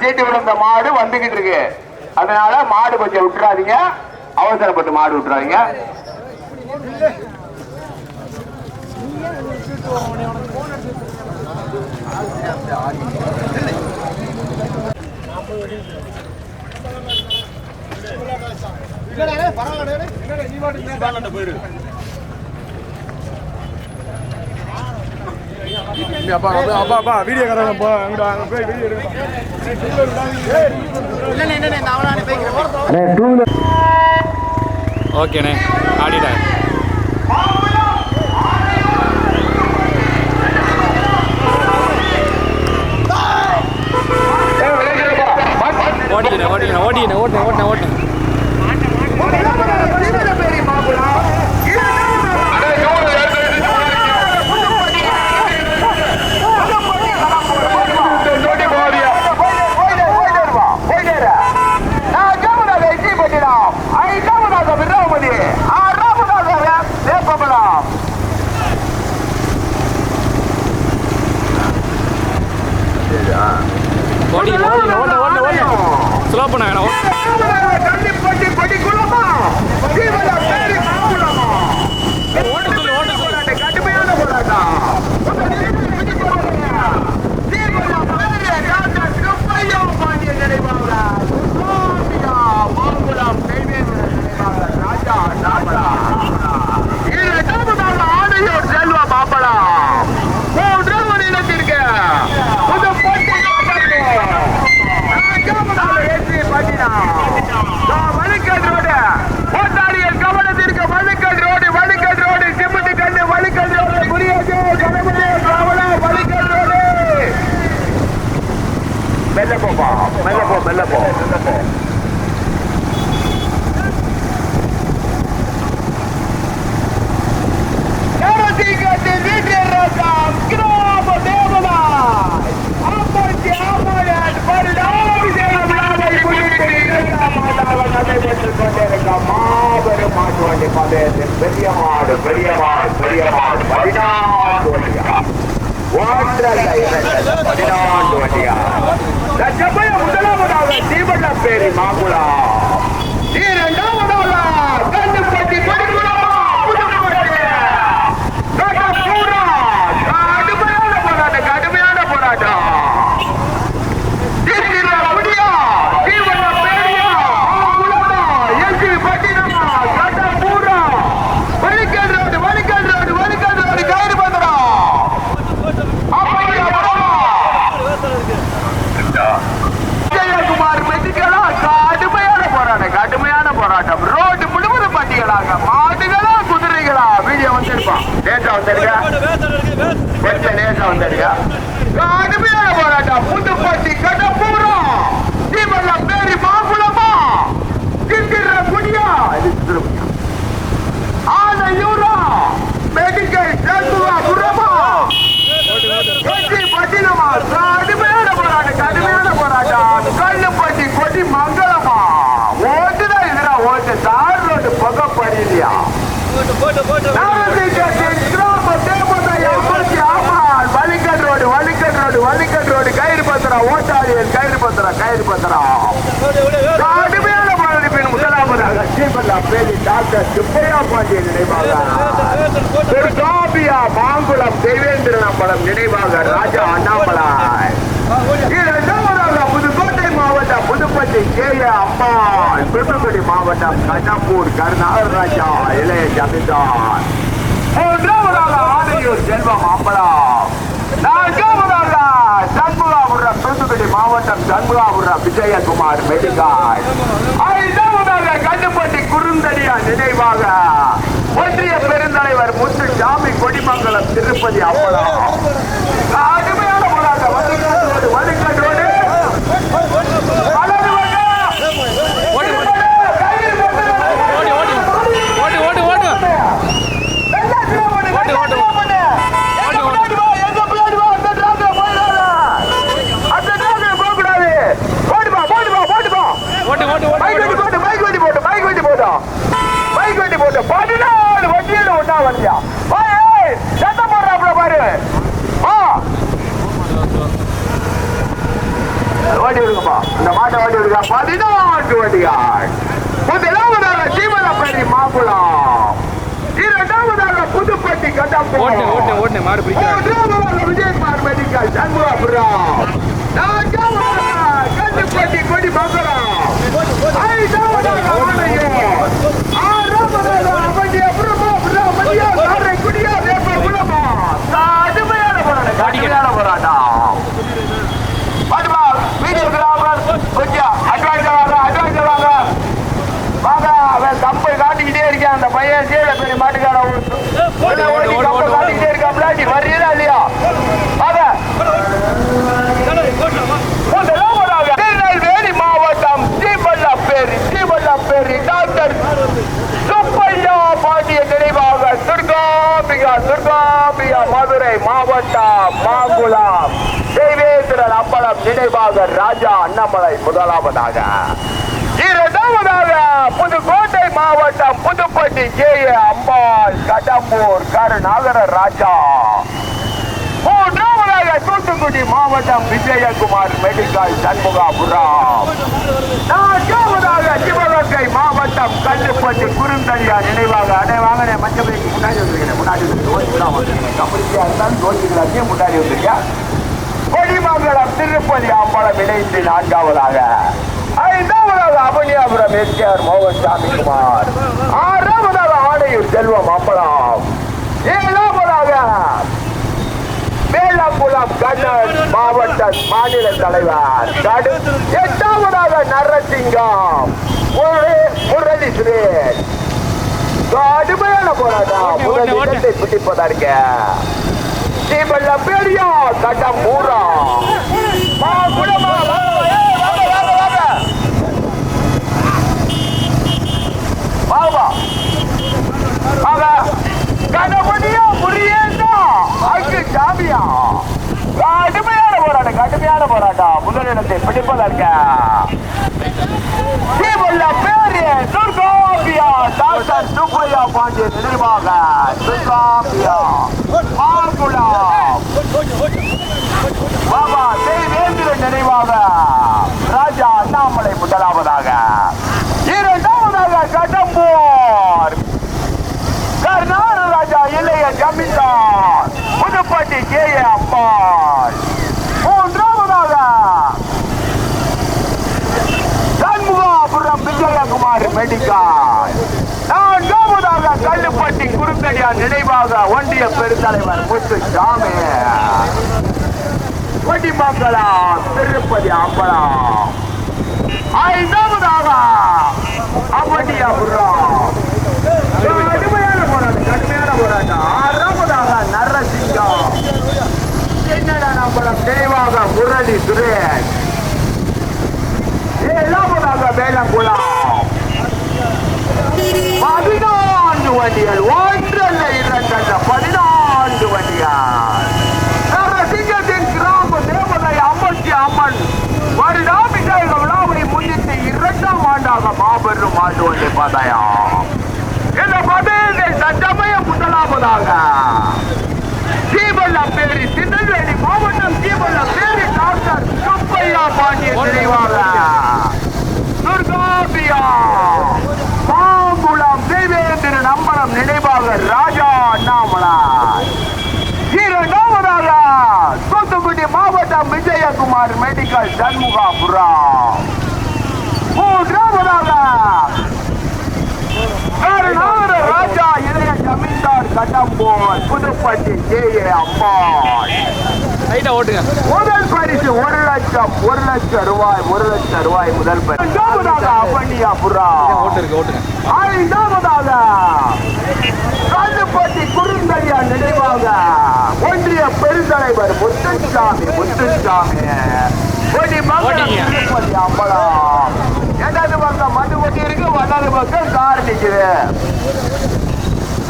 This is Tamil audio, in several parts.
சீட்டு விழுந்த மாடு வந்துகிட்டு இருக்கு. அதனால மாடு கொஞ்சம் விட்டுறாதீங்க, அவசரப்பட்டு மாடு விட்டுறாதீங்க. ஓகேண்ணே ஆடிட்டா ஓட்டினேன் ஸ்லோ பண்ணாங்க. கடுமையான போராட்டம் ஆணையோர் செல்வா மாப்பளா மெல்ல போ. மாபெரும் மாட்டு வண்டி பந்தயத்தில் பெரிய மாடு 14 வண்டியா. முதலாவதாக தீவண்ணப்பேரி மாங்குளா, இரண்டாவதாக கண்ணுப்பட்டி கடுமையான போராட்டம். ரோடு முழுவதும் பட்டிகளாக மாடுகளா குதிரைகளா வீடியோ வந்துருப்பான். நேசா வந்துருக்கா, கொஞ்சம் நேசா வந்துருக்கா. கடுமையான போராட்டம். புதுப்பட்டி கடப்பூரம் தீவெல்லாம் பேரி மாங்குளமா திங்கிற குடியா ஆனையூரா மெடிக்கல் சத்துவா புறமா பட்டினமா. கடுமையான போராட்டம். கல்லுப்பட்டி கொடி மங்களமா தார் ரோடு பக படியா வலிக்கட் ரோடு கயிறு பத்திரம் ஓட்டாளியல் கயிறு பத்திரம் கடுமையான பாதிப்பின் முதலாவதாக ஸ்ரீபல்லாப்பேரி டாக்டர் சுப்பையா பாண்டியன் நினைவாக, மாங்குளம் தேவேந்திரன் அம்பலம் நினைவாக ராஜா அண்ணாமலாய், இரண்டாவதாக புதுக்கோட்டை மாவட்டம் புதுப்பட்டி கேய அம்மாள், தூத்துக்குடி மாவட்டம் கண்ணப்பூர் கருநாகராஜா இளைய ஜமீன்தார், மூன்றாவதாக ஆணையூர் செல்வம் அம்பலம், நான்காவதாக சண்முகாபுரம் தூத்துக்குடி மாவட்டம் சண்முகாபுரம் விஜயகுமார் மெடிக்காய், ஐந்தாவதாக கண்ணுப்பட்டி குறுந்தடியா நினைவாக ஒன்றிய பெருந்தலைவர் முத்துசாமி கொடிமங்கலம் திருப்பதி அம்பலம். கடுமையான போராட்டம். வலிக்கட்டோடு ஆமா இந்த மாட்டை வண்டி இருக்கா 14 வண்டிகள். முதலாவதாக சீமலப்பள்ளி மாங்குளம், இரண்டாவதாக புதுப்பட்டி கட்டப்போம், மாடு மூன்றாவதாக விஜயகுமார் மெடிக்கல் சண்முகபுரம், நான்காவதாக கட்டுப்பட்டி கொடி மங்கலம், ஐந்தாவதாக ஆணையம், ஆறாவதாக அவண்டிய பிரம்மபுரம் மதியா சாரை குடியா வேப்ப குலமா. கடுமையான போராட்டம், கடுமையான போராட்டம். பாட்டுமா வீடியோ கொஞ்சம் அட்வான்ஸ் வாங்க வாங்க. அவன் கம்பை காட்டிக்கிட்டே இருக்கேன். அந்த பையன் சீல பெரிய மாட்டுக்கார கம்பை காட்டிக்கிட்டே இருக்கான். பிளாட்டி வர்றீங்களா இல்லையா? வாங்க. திருநெல்வேலி மாவட்டம் ஸ்ரீபல்லாப்பேரி டாக்டர் சுப்பையா பாண்டிய நினைவாக துர்காம்பிகா மதுரை மாவட்டம் மாங்குளம் தேவேந்திரன் அப்பளம் நினைவாக ராஜா அண்ணாமலை முதலாவதாக, இரண்டாவதாக புதுக்கோட்டை மாவட்டம் புதுப்பட்டி கேஏ அம்பாள் கடம்பூர் கருநாகர ராஜா, மூன்றாவதாக தூத்துக்குடி மாவட்டம் விஜயகுமார் மெடிக்கல் சண்முகாபுரம், நான்காவதாக சிவகங்கை மாவட்டம் கல்லுப்பட்டி குறுந்தடியா நினைவாக அனைவாங்க மஞ்சள் முன்னாடி வந்திருக்கேன். முன்னாடி கம்பெனியா இருந்தாலும் தோல்விகளாக முன்னாடி வந்திருக்கேன். கொடிமங்கலம் திருப்பதி அம்பலம் இணைந்து நான்காவதாக, ஐந்தாவதாக அபனியாபுரம் எஸ்கேஆர் மோகன் சாமி குமார், ஆறாவதாக ஆணையூர் செல்வம் அம்பலம், ஏழாவதாக மேலம்புலம் கண்ணன் மாவட்ட மாநில தலைவர், எட்டாவதாக நரசிங்கம் முரளி சுரேஷ். கடுமையான போராட்டம் முதலிடத்தை பிடிப்பதற்கு பெரியா கட்டம் மூரா கணபதியா புரியேண்டா அங்கு ஜாமியா. கடுமையான போராட்டம் முதலிடத்தை பிடிப்பதற்கு துர்காம்பியா டாக்டர் சுப்பையா பாண்டிய நினைவாக துர்காம்பியா மாங்குளம் பாபா தேவேந்திரன் நினைவாக ராஜா அண்ணாமலை முதலாவதாக, இரண்டாவதாக கடம்பூர் கர்நாடக ராஜா இளைய ஜமீன்தார் புதுப்பட்டி கேஏ அம்பாள், மூன்றாவதாக சண்முகாபுரம் விஜயகுமார் மெடிக்கல், நான்காவதாக கல்லுப்பட்டி குறுந்தடியா நினைவாக ஒன்றிய பெருந்தலைவர் முத்துசாமி, கொடிமங்கலம் திருப்பதி அம்பலம், ஐந்தாவதாக அவண்டியாபுரம். கடுமையான போராட்டம். ஆறாவதாக நரசிங்கம் என்னடா நம்பலம் தெளிவாக முரளி சுரேஷ், ஏழாவதாக வேலங்குளம். 14 வண்டிகள், ஒன்றல்ல இரண்டல்ல 14 வண்டிகள். நரசிங்கத்தின் கிராம தேவதை அம்மச்சி அம்மன் வருடாபிஷேக விழாவை முன்னிட்டு 2ஆம் ஆண்டாக மாபெரும் ஆண்டு வண்டி பந்தயம். இந்த பந்தயத்தை தற்சமய முதலாவதாக ஸ்ரீபல்லாப்பேரி திருநெல்வேலி மாவட்டம் ஸ்ரீபல்லாப்பேரி டாக்டர் சுப்பையா பாண்டிய நினைவாக துர்காம்பியா மாங்குளம் தேவேந்திரன் அம்பலம் நினைவாக ராஜா அண்ணாமலை, இரண்டாவதாக தூத்துக்குடி மாவட்டம் விஜயகுமார் மெடிக்கல் சண்முகாபுரம், மூன்றாவதாக ராஜா இளைய ஜமீன்தார் கடம்பூர் புதுப்பட்டி கேஏ அம்பாள். முதல் பரிசு 1 லட்சம் ரூபாய் முதல் பரிசு. இரண்டாவதாக அவண்டியாபுரம், ஐந்தாவதாக கல்லுப்பட்டி குறுந்தடியா நினைவாக ஒன்றிய பெருந்தலைவர் முத்துசாமி திருப்பதி அம்பலம். இடது பக்கம் மது ஒட்டி இருக்கு, வலது பக்கம் கார் நிக்குது.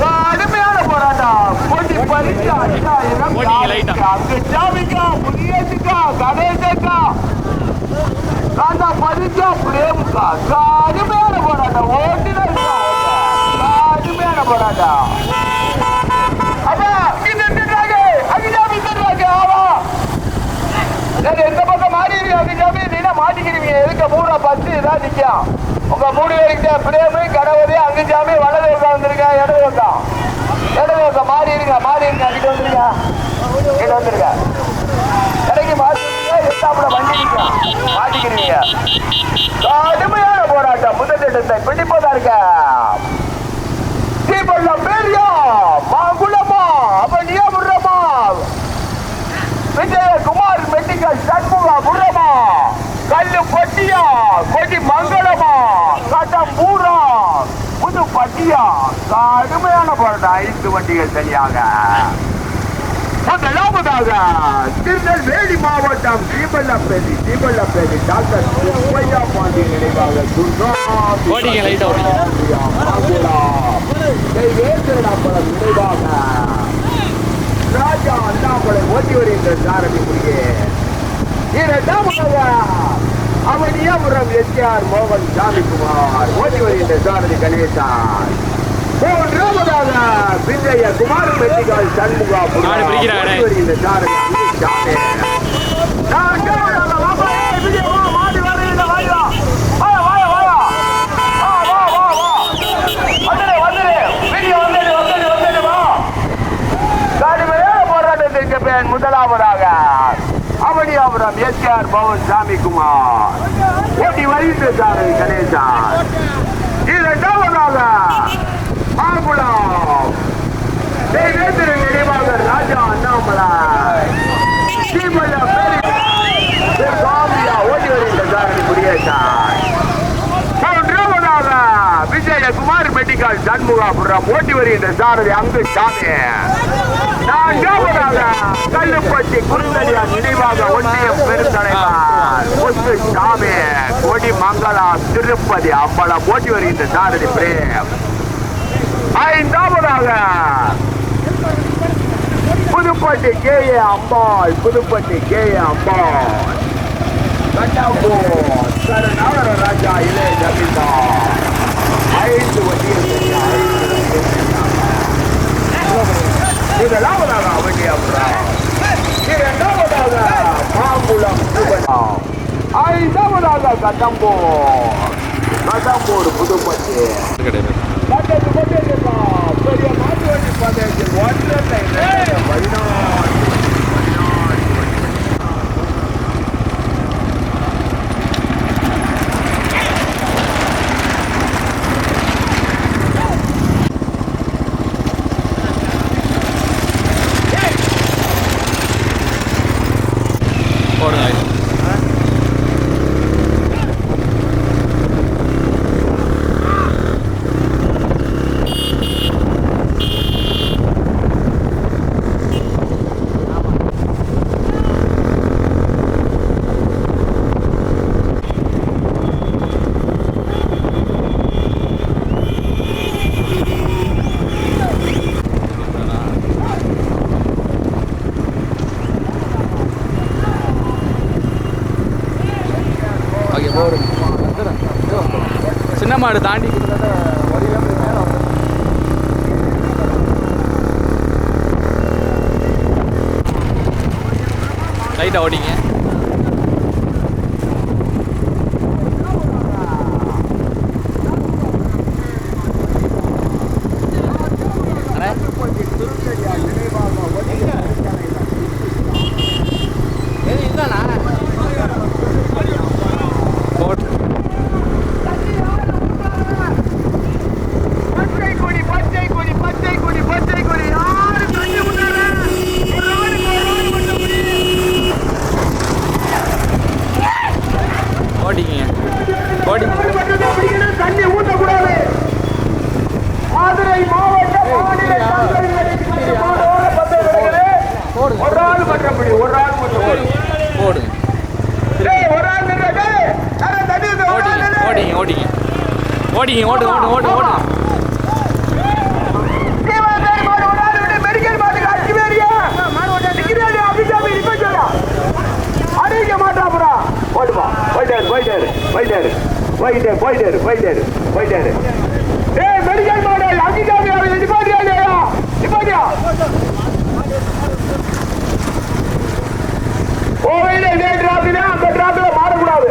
கடுமையான போராட்டம். கொடி பறிச்சு 5000 அங்கு ஜாமிக்கா முனியேசுக்கா கணேசக்கா காந்தா பறிச்சா பிரேமுக்கா. கடுமையான போராட்டம். ஓட்டினர் கடுமையான போராட்டம். அப்ப அங்க ஜாமி ஆவா எந்த பக்கம் மாறி அங்க ஜாமி நீனா மாட்டிக்கிறீங்க. பக்கம் உங்க 3 பேருக்கிட்ட பிரேமு கணவதி அங்குச்சாமி வலது பக்கம் வந்துருங்க இடது பக்கம் மாறி இருங்க அங்கிட்ட வந்துருங்க கடைக்கு மாற்றிருங்க எட்டாப்புல வண்டி மாட்டிக்கிறீங்க கடுமையான போராட்டம் முதலிடத்தை பிடிப்பதா இருக்க தீபல்லம் பேரியா மாங்குளமா அவனியா முர்ரமா விஜயகுமார் மெட்டிக்கல் சண்முகா முர்ரமா கல்லு பட்டியா கொடி மங்களமா கடம்பூரா புது பட்டியா கடுமையான போராட்டம் 5 வண்டிகள் சரியாக முதலாவதாக திருநெல்வேலி மாவட்டம் தீபல்லப்பேரி டாக்டர் சுப்பையா பாண்டி நினைவாக நினைவாக ராஜா அண்ணாமலை ஓட்டி வருகின்ற சாரதி முடியே இரண்டாவதாக அவனியாபுரம் எஸ்ஆர் மோகன் சாமிக்குமார் ஓட்டி வருகின்ற சாரதி கணேசன் மூன்றாவதாக விஜய குமார் மெட்டிகால் சண்முகா வருகின்ற சாரதி முதலாவதாக அவனியாபுரம் எஸ்ஆர் மோகன் சாமிக்குமார் ஓட்டி வருகின்ற சாரதி கணேசன் இரண்டாவதாக மாங்குளம் நினைவாக ராஜா அண்ணாமலை ஓட்டி வருகின்ற சாரதி குடியேற்றார் மூன்றாவதாக விஜயகுமார் மெடிக்கல் சண்முகாபுரம் ஓட்டி வருகின்ற சாரதி அங்கு சாமி நான்காவதாக கல்லுப்பட்டி குருந்தடியா நினைவாக ஒன்றியம் பெருந்தலைவர் சாமி கொடி மங்களா திருப்பதி அம்பலம் ஓட்டி வருகின்ற சாரதி பிரேம் ஐந்தாவதாக புதுப்பட்டி கேஏ அம்பாள் கட்டாம்பூர் ராஜா இளைய ஜமீன்தார் 5 வண்டிகள் முதலாவதாக அவனியாபுரம் இரண்டாவதாக மாங்குளம் ஐந்தாவதாக கடம்பூர் புதுப்பட்டி பெரிய மாட்டுவண்டி பந்தயத்தில் 1 சின்ன மாடு தாண்டி லைட்டாக ஓடிங்க தண்ணி ஊற்றக்கூடாது. மதுரை மாவட்டம் ஒரு ஆள் மற்றபடி ஒரு ஆள் மற்றபடி ஓடுங்க ஒரு ஆள் ஓடிங்க ஓடிங்க ஓடிங்க ஓடு ஓடு ஓடு ஓடு அடிக்க மாட்டாப்புறா ஓடுவா போயிட்டாரு போயிட்டாரு போயிட்டாரு போயிட்டாரு போயிட்டாரு போயிட்டாரு போயிட்டாரு ஏய் மெடிக்கல் மாடல் அங்கிட்டாமி அவரை நிப்பாட்டியா இல்லையா நிப்பாட்டியா கோவையில் இதே டிராஃபிக் அந்த டிராஃபிக்ல மாறக்கூடாது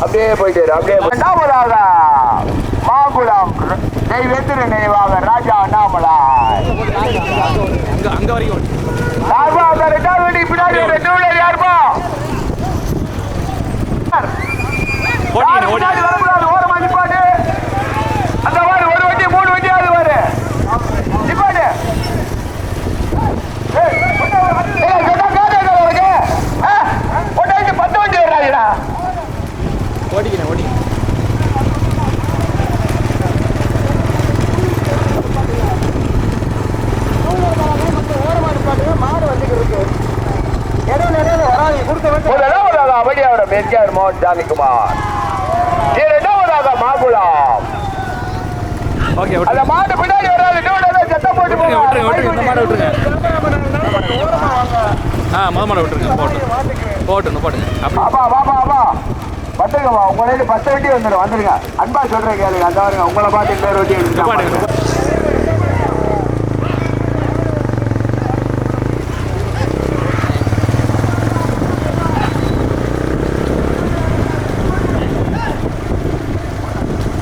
அப்படியே போயிட்டு அப்படியே. இரண்டாவதாக மாங்குளம் தெய்வேந்திர நினைவாக ராஜா அண்ணாமலை. அங்க வரைக்கும் யாருப்பா அந்த ரெண்டாவது வண்டி பின்னாடி ஒரு டூ வீலர் யாருப்பா? ஓடிங்க வரக்கூடாது, ஓரமா நிப்பாட்டு. அந்த மாதிரி ஒரு வண்டி 3 வண்டியாவது வரு நிப்பாட்டு. ஒன்றாச்சு 10 வண்டி வர்றாங்கடா. ஓடிக்கிறேன் ஓடிங்க. முதலாவதாக எம்ஜிஆர் மோகன் ஜானிக்குமார். இரண்டாவதாக மாங்குளம். ஓகே அந்த மாட்டு பின்னாடி வராது, சத்தம் போட்டு விட்டுருங்க. இந்த மாடை விட்டுருங்க. மொதல் மாடை விட்டுருங்க. போட்டுங்க அப்பா பாப்பா அப்பா பத்துங்கம்மா. உங்களே 10 வண்டி வந்துருங்க. அன்பா சொல்றேன் கேளுங்க. அந்த பாருங்க, உங்களை பார்த்து இன்னொரு வண்டி எடுத்து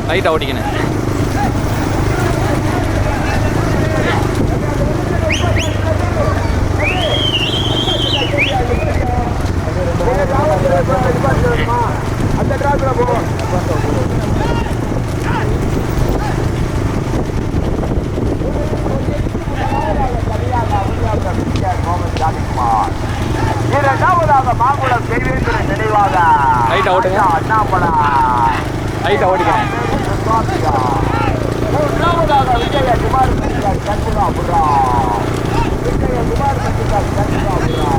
லைட்டாக ஓடிக்கணும். அந்த டிராப்ல போவோம். இரண்டாவதாக மாங்குளம் தெய்வேந்திர நினைவாக லைட்டாக ஓட்டுங்க. அண்ணாமலை. லைட்டாக ஓடிக்கணும். மூன்றாவதாக விஜயகுமார் சண்முகாபுரா. விஜயகுமார் சண்முகாபுரா.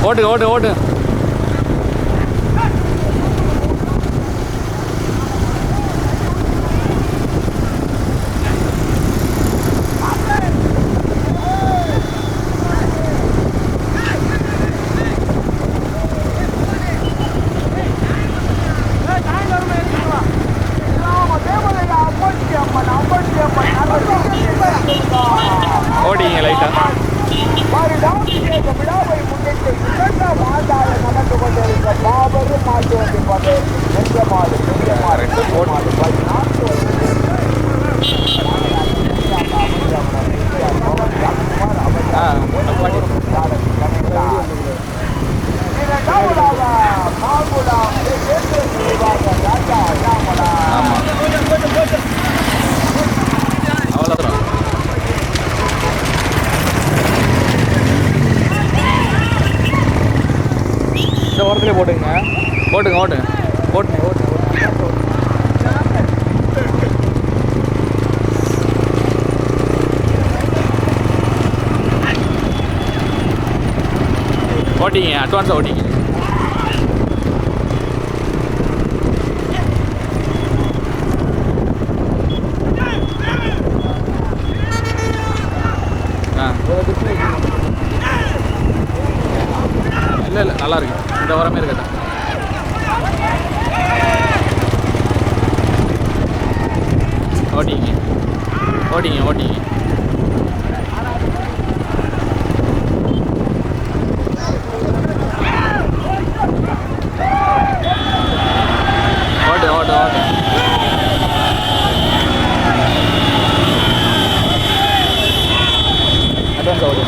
ஓட்டு ஓடிங்க லைட்டாக. விழாவை முன்னிட்டு இரண்டாம் ஆண்டாக நடந்து கொண்டிருக்க மாபெரும் மாட்டு வண்டி பந்து பெரிய மாடு 14 இரண்டாவதாக மாங்குளம் ராஜா அண்ணாமலை. அவ்வளோதான். இந்த ஓரத்துலேயே போட்டுங்க. ஓட்டிங்க அட்வான்ஸாக ஓட்டிங்க. இல்லை நல்லா இருக்கு. இந்த வாரமே இருக்கா? ஓட்டிங்க. ஓட்டு அட்வான்ஸ் ஓடு.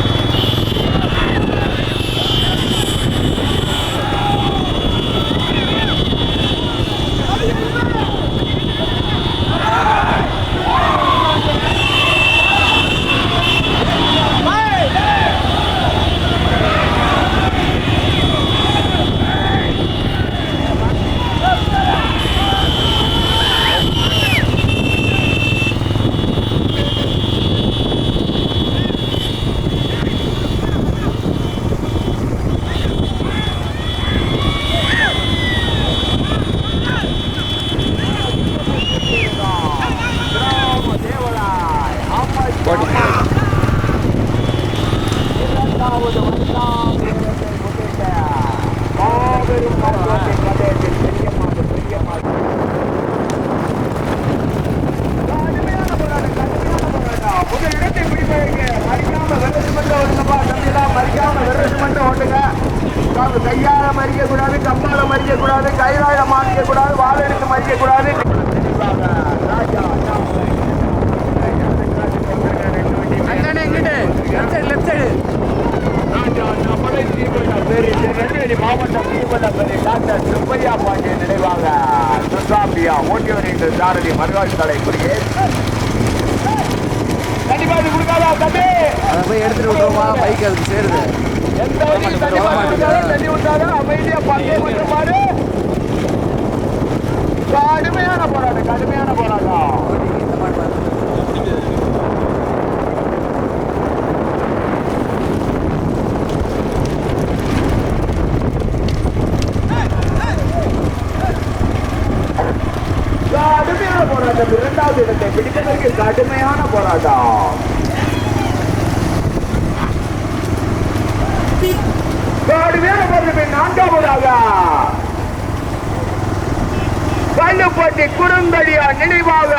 திருநெல்வேலி திருநெல்வேலி மாவட்டம் தீவனப்பள்ளி டாக்டர் சுப்பையா பாண்டியன் நினைவாக சுசாம்பியா ஓட்டி வருகின்ற சாரதி மறுகால் தலைக்குரிய கண்டிப்பா இது கொடுக்காதா தம்பி அதை போய் எடுத்துட்டு விட்டுருமா பைக் அதுக்கு சேருது எந்த வழியில் தண்ணி விட்டாலும் அமைதியா பங்கே பண்ணுமாறு கடுமையான போராட்டம் கடுமையான போராட்டம் கடுமையான போராட்டம் இரண்டாவது இடத்தை பிடிப்பதற்கு கடுமையான போராட்டம் கடுமையான போராட்டம் நான்காவதாக கல்லுப்பட்டி குறுந்தடியா நினைவாக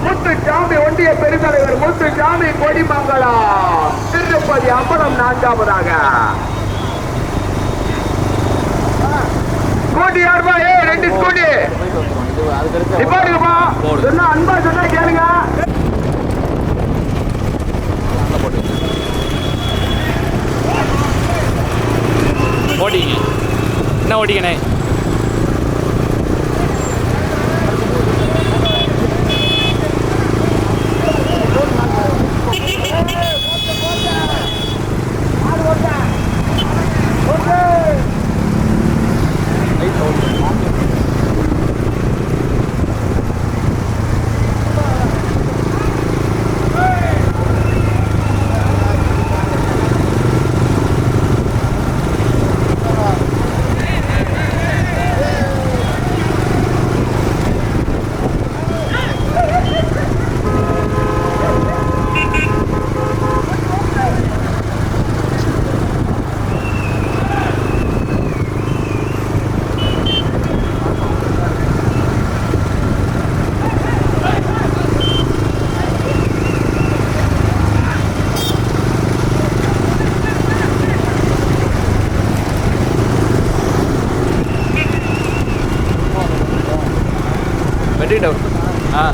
முத்துசாமி ஒன்றிய பெருந்தலைவர் முத்துசாமி கொடிமங்கலம் திருப்பதி அம்பலம் நான்காவதாக ஸ்கூட்டி யாருப்பா ரெண்டு ஸ்கூட்டி நிப்பாட்டுங்கப்பா சொன்னா அன்பா சொன்னா கேளுங்க ஓட்டிங்க என்ன ஓட்டிங்கண்ணே வெட்டிட்டு ஆ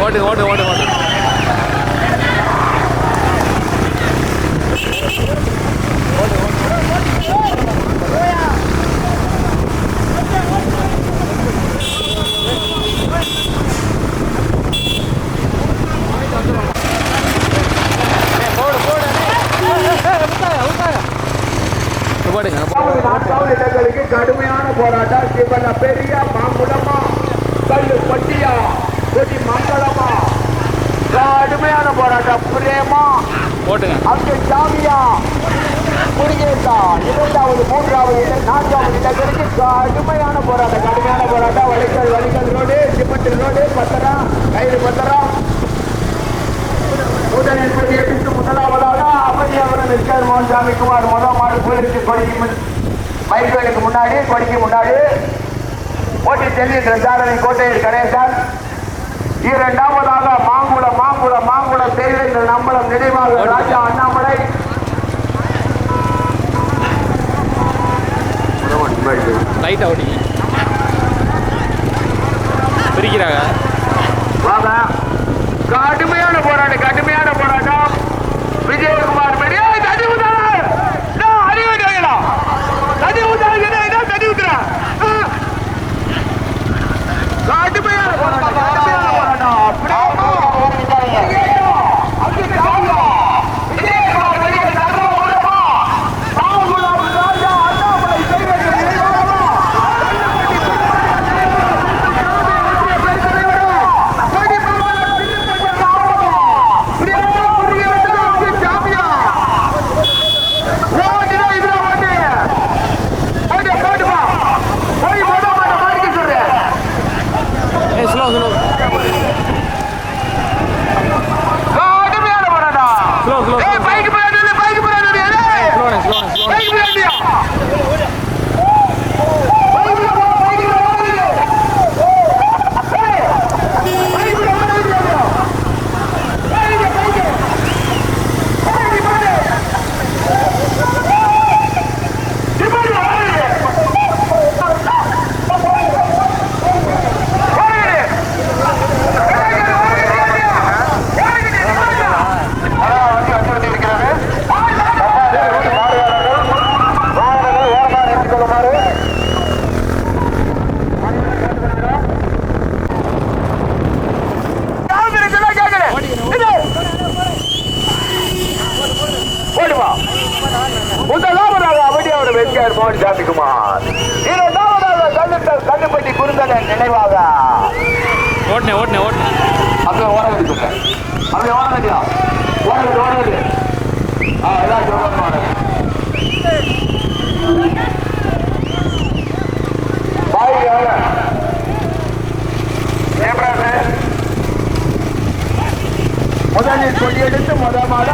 ஓட்டு ஓட்டு ஓட்டு ஓட்டு போடுங்க நான்காவது இடங்களுக்கு கடுமையான போராட்டம் சிவன பெரிய மாங்குளமா கல்லு பட்டியா கொடி மங்களமா கடுமையான போராட்டம் பிரேமா போட்டுங்க அங்கு சாமியா குடியேற்றா இரண்டாவது மூன்றாவது நான்காவது இடங்களுக்கு கடுமையான போராட்டம் வலிக்கல் ரோடு சிமெண்ட் ரோடு பத்திரம் கயிறு பத்திரம் முதலில் பிரதேசத்துக்கு முதலாவதாக அமைதியாவரம் எஸ்ஆர் மோகன்சாமி குமார் முதல் மாடு கோயிலுக்கு மைக்கோயிலுக்கு முன்னாடி கொடிக்கு முன்னாடி ஓட்டி செல்கின்ற சாரணி கோட்டையில் கணேசன் இரண்டாவதாக மாங்குளம் தேவேந்திர நம்பலம் நினைவாக ராஜா அண்ணாமலை லைட் ஓட்டிங்க பிரிக்கிறாங்க வாங்க கடுமையான போராட்டம் விஜயகுமார் தண்ணி ஊத்துறா கடுமையான போராட்டம் கல்லுப்பட்டி குருந்தகன் நினைவாக ஓட்டுனேன் அப்படியே ஓட வேண்டிய அப்படியே ஓட வேண்டியா ஓட வேண்டிய ஏதாச்சும் முதலில் கொடியெடுத்து முதல் மாத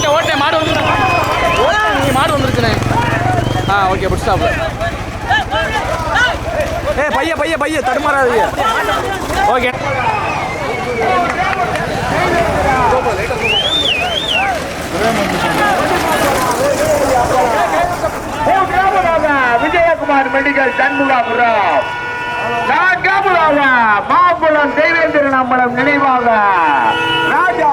ஓட்டேன் மாடு வந்து மாடு வந்துருச்சுண்ணே ஓகே புட் ஸ்டாப் பைய தடுமாறாதீங்க ஓகே விஜயகுமார் மெடிக்கல் சண்முகாபுரம் நான்காவதாக மாம்பழம் தெய்வேந்திரன் அம்பலம் நினைவாக